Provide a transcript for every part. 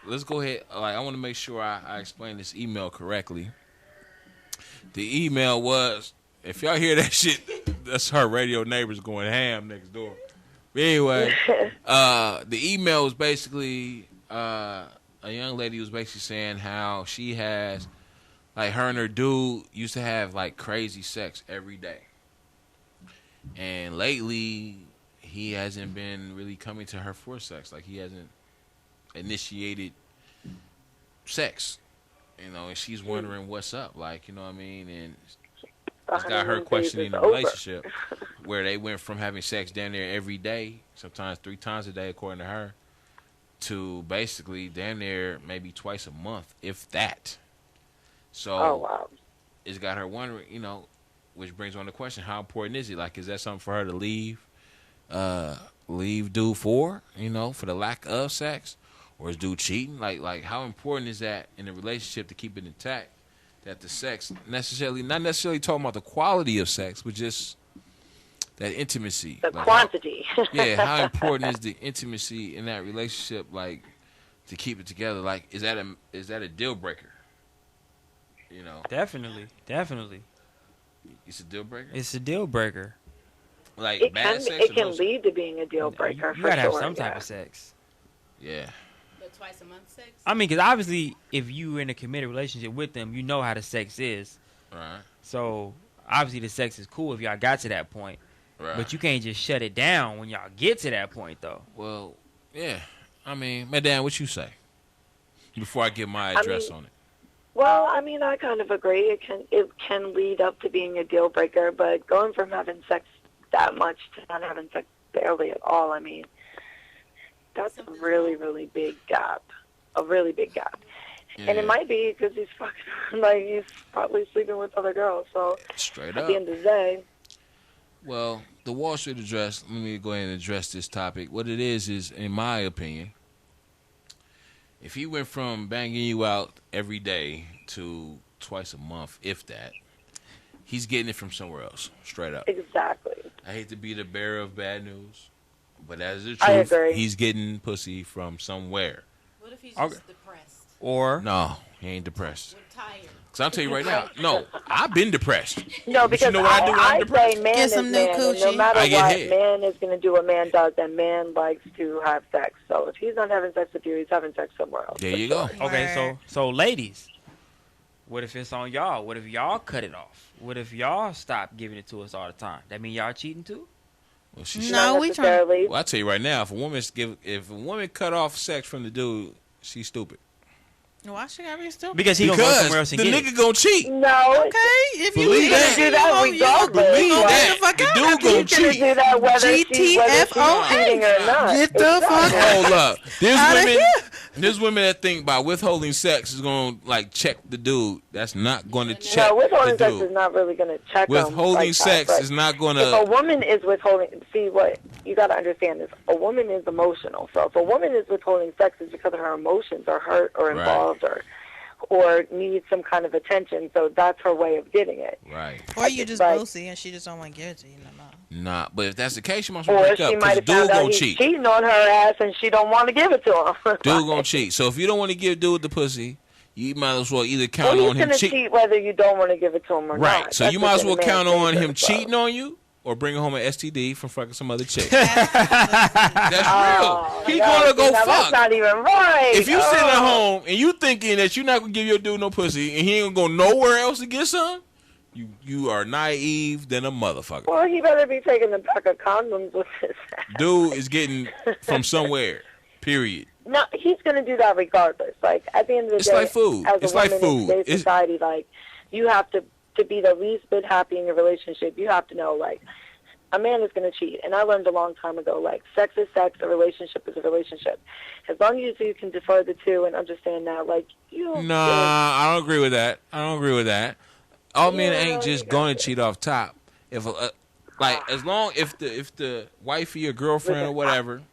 let's go ahead. Like, I want to make sure I explain this email correctly. The email was, if y'all hear that shit, that's her radio neighbors going ham next door. But anyway, the email was basically a young lady was basically saying how she has, like, her and her dude used to have like crazy sex every day, and lately he hasn't been really coming to her for sex. Like, he hasn't initiated sex, and she's wondering what's up. Like, you know what I mean? And it's got her questioning the relationship where they went from having sex damn near every day, sometimes 3 times a day, according to her, to basically damn near maybe twice a month, if that. So it's got her wondering, which brings on the question: how important is it? Like, is that something for her to leave dude for the lack of sex, or is dude cheating? Like how important is that in a relationship to keep it intact? That the sex not necessarily talking about the quality of sex, but just that intimacy, the quantity. How important is the intimacy in that relationship? Like, to keep it together. Like, is that a deal breaker? Definitely. It's a deal breaker. It's a deal breaker. Like, it bad can sex. it can lead to being a deal breaker. You gotta have some type of sex. Yeah. But twice a month sex. I mean, because obviously, if you in a committed relationship with them, you know how the sex is. Right. So obviously, the sex is cool if y'all got to that point. Right. But you can't just shut it down when y'all get to that point, though. Well, yeah. I mean, Madame, what you say? Before I give my address on it. Well, I mean, I kind of agree. It can lead up to being a deal breaker, but going from having sex that much to not having sex barely at all, I mean, that's a really, really big gap. A really big gap. Yeah. And it might be because he's he's probably sleeping with other girls. So straight at the end of the day. Well, the Wall Street address, let me go ahead and address this topic. What it is, in my opinion, if he went from banging you out every day to twice a month, if that, he's getting it from somewhere else, straight up. Exactly. I hate to be the bearer of bad news, but that is the truth. I agree. He's getting pussy from somewhere. What if he's just depressed? Or no, he ain't depressed. We're tired. Because I'll tell you right now, no, I've been depressed. No, because you know what I do when I'm depressed? Say man is man, and no matter what, man is going to do what man does, and man likes to have sex. So if he's not having sex with you, he's having sex somewhere else. There you go. Okay, so ladies, what if it's on y'all? What if y'all cut it off? What if y'all stop giving it to us all the time? That mean y'all cheating too? Well, no, we trying. Well, I tell you right now, if a woman cut off sex from the dude, she's stupid. Why should I be stupid? Because he gonna go somewhere else and the get nigga gonna cheat. No. Okay, if you believe that, do that regardless. Believe that. The dude gonna cheat. Do that whether GTFO cheating or not. Get the fuck out. Hold up. There's women that think by withholding sex is gonna check the dude. That's not gonna check. No, withholding the sex dude. is not really gonna check him. Withholding sex is not gonna. If a woman is withholding, see what you got to understand is a woman is emotional. So if a woman is withholding sex, it's because her emotions are hurt or involved or needs some kind of attention. So that's her way of getting it. Right. Or you just bossy and she just don't want to give it to you. Nah, but if that's the case, you must break up. Or she might have found out he's cheating on her ass and she don't want to give it to him. Dude gonna cheat. So if you don't want to give dude the pussy, you might as well either count on him cheat whether you don't want to give it to him or not. Right. So you might as well count on him cheating on you or bringing home an STD from fucking some other chick. That's real. He's gonna go fuck. That's not even right. If you sitting at home and you thinking that you're not gonna give your dude no pussy and he ain't gonna go nowhere else to get some, you are naive than a motherfucker. Well, he better be taking the pack of condoms with his ass. Dude is getting from somewhere. Period. No, he's gonna do that regardless. Like at the end of the day, it's like food. As a woman in today's society, like you have to be the least bit happy in your relationship. You have to know, like, a man is going to cheat. And I learned a long time ago, like, sex is sex, a relationship is a relationship. As long as you can defer the two and understand that, like, you... Nah, I don't agree with that. All men ain't just going to cheat off top. If the wifey or girlfriend or whatever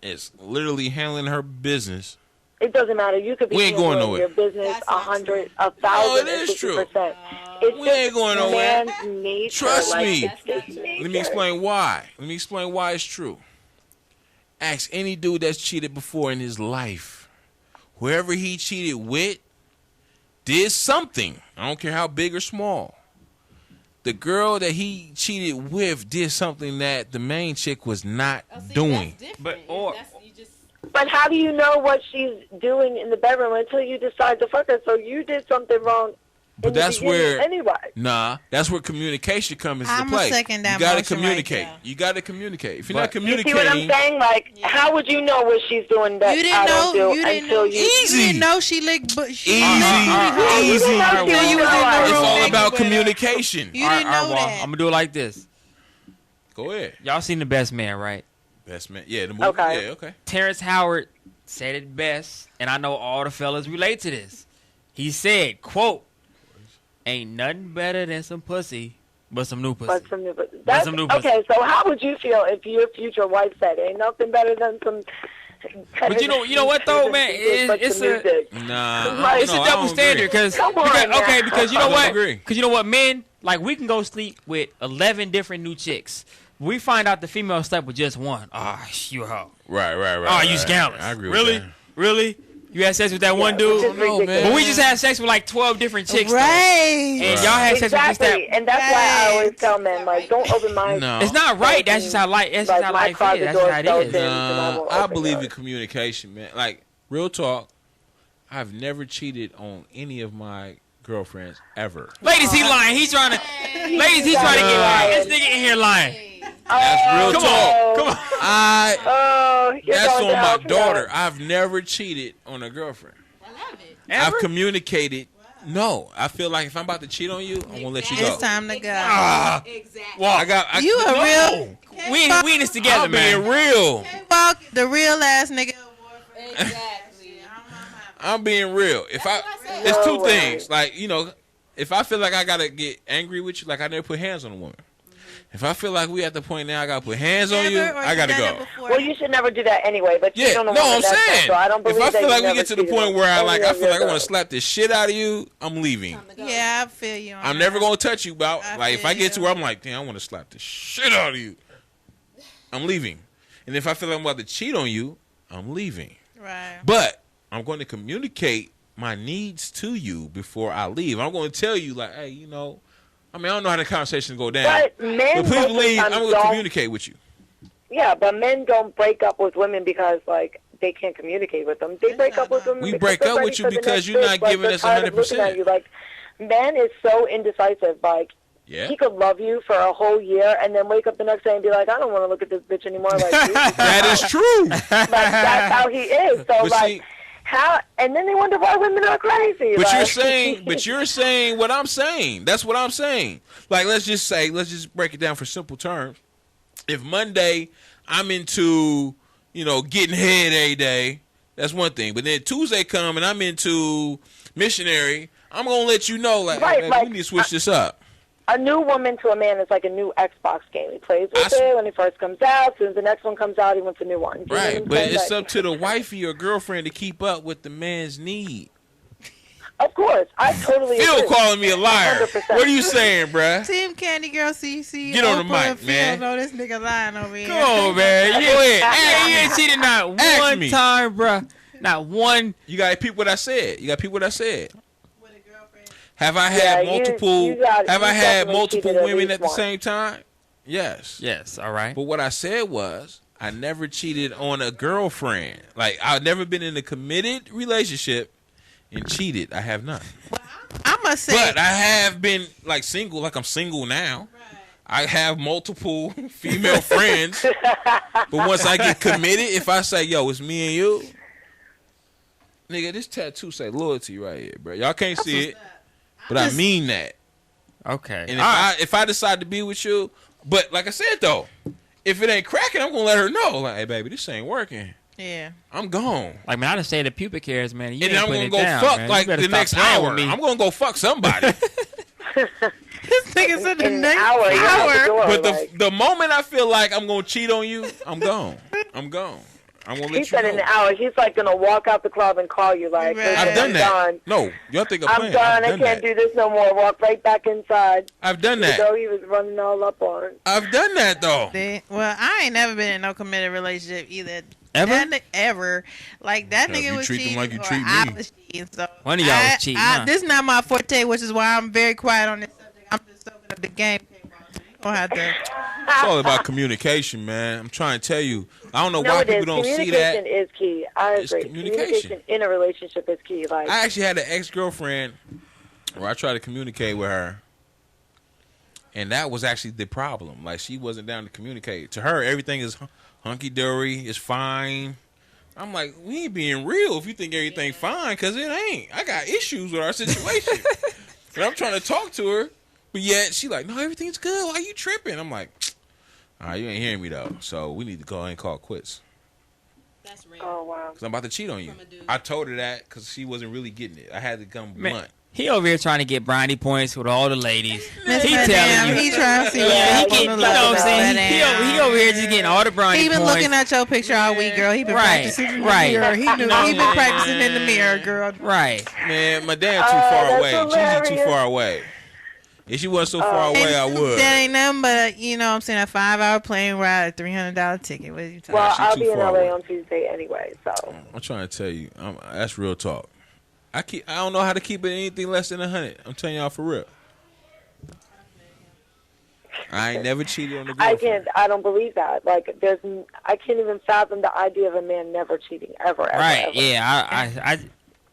is literally handling her business... It doesn't matter. You could be handling your business 100, 1,000, no, it is true. We ain't going nowhere. Nature. Trust me. Let me explain why. It's true. Ask any dude that's cheated before in his life. whoever he cheated with did something. I don't care how big or small. The girl that he cheated with did something that the main chick was not doing. But how do you know what she's doing in the bedroom until you decide to fuck her? So you did something wrong. But that's where anyway. That's where communication comes into I'm play. second that You got to motion communicate. right there. You got to communicate. If you're not You communicating, see what I'm saying? Like, how would you know what she's doing that You didn't I know. don't do You didn't until know. you? Easy. You didn't know she licked. But she Easy. Easy. Until you was in the it's room all naked about with her. communication. You didn't know that. I'm gonna do it like this. Go ahead. Y'all seen The Best Man, right? Best man. Yeah, the movie. Okay. Yeah, okay. Terrence Howard said it best, and I know all the fellas relate to this. He said, quote, "Ain't nothing better than some pussy, but some new pussy." But some new, that's, some new pussy. okay, so how would you feel if your future wife said, "Ain't nothing better than some"? But you know what though, man? It's a Nah, it's a double standard because you know what? Agree. Because you know what, men, like, we can go sleep with 11 different new chicks. We find out the female slept with just one. Ah, you a hoe. Right. Oh, you scandalous. I agree Really? with that. Really? You had sex with that one dude? No, man. But we just had sex with like 12 different chicks. though. Right. And y'all had sex with just that. Exactly, and that's why I always tell men, like, don't open my. No. It's not right. That's just how life is. Like, my closet That's just how it door is. fell in. Nah, won't I open believe yours. in communication, man. Like, real talk, I've never cheated on any of my girlfriends ever. Ladies, he lying. He's trying to. Ladies, he's trying to get lying. This nigga in here lying. That's real Come talk. on. Come on. That's going on my down daughter. I've never cheated on a girlfriend. I love it. I've communicated. No, I feel like if I'm about to cheat on you, I'm gonna let you go. It's time to go. Exactly. You a real. We in this together, I'm man. being real. K.Wall, the real ass nigga. Exactly. I'm being real. If I, what I said. it's two No way. things. Like, you know, if I feel like I gotta get angry with you, like I never put hands on a woman. If I feel like we at the point now I gotta put hands on you, I gotta go. Well, you should never do that anyway. But you Yeah, don't know no, I'm saying. So I don't If believe I that feel like you we never get to the cheated point on where I any like, of I feel your like I want girls. to slap the shit out of you, I'm leaving. Time to go. Yeah, I feel you. On I'm that. never gonna touch you. About I like if I feel get to you. where I'm like, damn, I want to slap the shit out of you, I'm leaving. And if I feel like I'm about to cheat on you, I'm leaving. Right. But I'm going to communicate my needs to you before I leave. I'm going to tell you like, hey, you know, I mean, I don't know how the conversation go down. But men But please most of the believe time I'm going to don't- communicate with you. Yeah, but men don't break up with women because like they can't communicate with them. They break up with women. We because break they're up ready with you for the because next you're not bitch. Like, giving they're us tired of looking 100%. at you. Like, man is so indecisive. Like, Yeah. he could love you for a whole year and then wake up the next day and be like, I don't want to look at this bitch anymore. Like, you. That is true. Like, that's how he is. So But like, see- how? And then they wonder why women are crazy. But like, you're saying what I'm saying. That's what I'm saying. Like, let's just break it down for simple terms. If Monday I'm into, you know, getting head every day, that's one thing. But then Tuesday come and I'm into missionary, I'm gonna let you know, like, Right, hey, like, we need to switch this up. a new woman to a man is like a new Xbox game. He plays with it when it first comes out. As soon as the next one comes out, he wants a new one. You know what Right, I'm but saying? it's Like, up to the wifey or girlfriend to keep up with the man's need. Of course, I totally Phil agree. calling me a liar. 100%. What are you saying, bruh? Team Candy Girl CC. Get on the Oprah, mic, and Phil man. know this nigga lying over here. Come on, man. Go ahead. Hey, you ain't cheated not Ask one me. time, bruh. Not one. You gotta peep what I said. With a girlfriend. Have I Yeah, had you multiple? got- have you I had definitely multiple cheated at women least at the once. same time? Yes. Yes, all right. But what I said was, I never cheated on a girlfriend. Like, I've never been in a committed relationship and cheated. I have not. I must say. But I have been like single. Like I'm single now. I have multiple female friends. But once I get committed, if I say, yo, it's me and you, nigga, this tattoo say loyalty right here, bro. Y'all can't see it, but I mean that. Okay. And if I decide to be with you, but like I said though, if it ain't cracking, I'm gonna let her know. Like, hey, baby, this ain't working. Yeah. I'm gone. Like, man, I done say the pubic hairs, man. You And ain't then I'm putting gonna it go down, fuck man. like You better the stop next playing hour. with me. I'm gonna go fuck somebody. This nigga said the in an next hour, you're out the hour. door, But like, the moment I feel like I'm gonna cheat on you, I'm gone. I'm gone. I'm gonna he let you said know. in an hour, he's like gonna walk out the club and call you like, Right. "Listen, I've done I'm that. done. No, y'all think I'm I'm playing? done. I've I done can't that. do this no more." Walk right back inside. I've done Even that. though he was running all up on. I've done that though. Well, I ain't never been in no committed relationship either. Ever. Like, that Yeah, if nigga you was treat them cheating like you or treat I me. was cheating. So One of y'all was cheating, huh? This is not my forte, which is why I'm very quiet on this subject. I'm just soaking up the game. K.Wall. So you gonna have to. It's all about communication, man. I'm trying to tell you. I don't know No, why it is. people don't see that. Communication is key. I It's agree. communication. In a relationship is key. Like, I actually had an ex-girlfriend where I tried to communicate with her, and that was actually the problem. Like, she wasn't down to communicate. To her, everything is hunky-dory, it's fine. I'm like, we ain't being real if you think everything fine, because it ain't. I got issues with our situation. And I'm trying to talk to her, but yet she like, no, everything's good. Why you tripping? I'm like, all right, you ain't hearing me, though. So we need to go ahead and call it quits. That's rare. oh wow. Because I'm about to cheat on you. From a dude. I told her that because she wasn't really getting it. I had to come Man, blunt. he over here trying to get brownie points with all the ladies. Miss He Madame, telling you. he trying to see Yeah, what he he get- You know what I'm saying? He over here just getting all the brownie He been points. looking at your picture all week, girl. He been Right, practicing in the right. mirror. He knew he been practicing in the mirror, girl. Right. Man, my dad too Oh, far that's away. She's too hilarious. far away. If she wasn't so far away, I would. That ain't nothing but you know what I'm saying, a 5-hour plane ride, a $300 ticket. What are you talking Well, she I'll too be in far LA away. on Tuesday anyway, so. I'm trying to tell you, that's real talk. I don't know how to keep it anything less than 100. I'm telling y'all for real. I ain't never cheated on the girlfriend. I don't believe that. Like, I can't even fathom the idea of a man never cheating, ever, Right. ever. Yeah.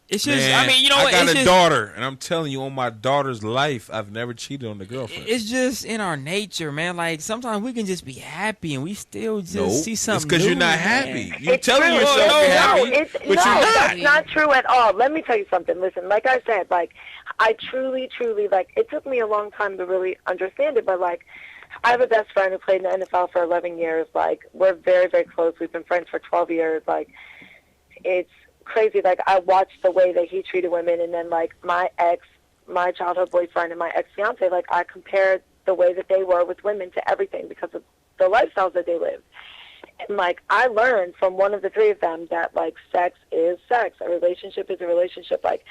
It's just. Man, I mean, you know I what? got It's a just. daughter, and I'm telling you, on my daughter's life, I've never cheated on the girlfriend. It's just in our nature, man. Like sometimes we can just be happy and we still just Nope. see something. It's because you're new, not man. happy. You're It's telling true. yourself No, you're happy, but you're not. that's not true at all. Let me tell you something. Listen, like I said, like, I truly, like, it took me a long time to really understand it, but, like, I have a best friend who played in the NFL for 11 years. Like, we're very, very close. We've been friends for 12 years. Like, it's crazy. Like, I watched the way that he treated women, and then, like, my childhood boyfriend and my ex-fiance, like, I compared the way that they were with women to everything because of the lifestyles that they lived. And, like, I learned from one of the three of them that, like, sex is sex. A relationship is a relationship. Like,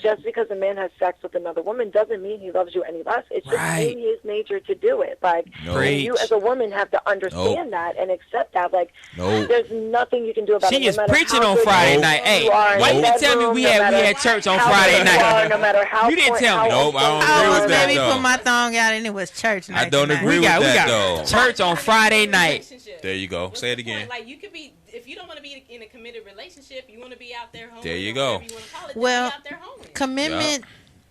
just because a man has sex with another woman doesn't mean he loves you any less. It's just Right. in his nature to do it. Like, No. and you as a woman have to understand that and accept that. Like, Nope. there's nothing you can do about it. She no is matter preaching how on good Friday Nope. night. Hey, are in why the you didn't tell me bedroom, we no had matter church on how Friday good you night? are, no matter how You didn't tell me. Nope, I don't how agree Oh, with that, let me though. put my thong out and it was church night. I don't tonight. agree We got with that, though. church on Friday night. Relationship. There you go. What's Say it the again. point? Like, you could be, if you don't want to be in a committed relationship, you want to be out there hoeing. There you or go. whatever you want to call it, Well, then be out there hoeing. Commitment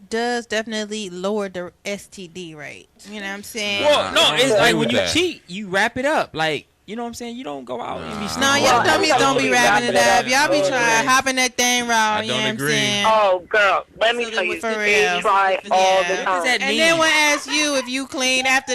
does definitely lower the STD rate. You know what I'm saying? Well, no, I it's don't like agree when with you that. cheat, you wrap it up. Like, you know what I'm saying? You don't go out and be No, sleeping. y'all Well, dummies don't be wrapping it up. Y'all be Oh, trying yeah. hopping that thing raw. I You know don't what I'm agree. saying? Oh, girl, let me So tell then you, what's For the real. they try all the Yeah. time. that And mean? then we'll ask you if you clean after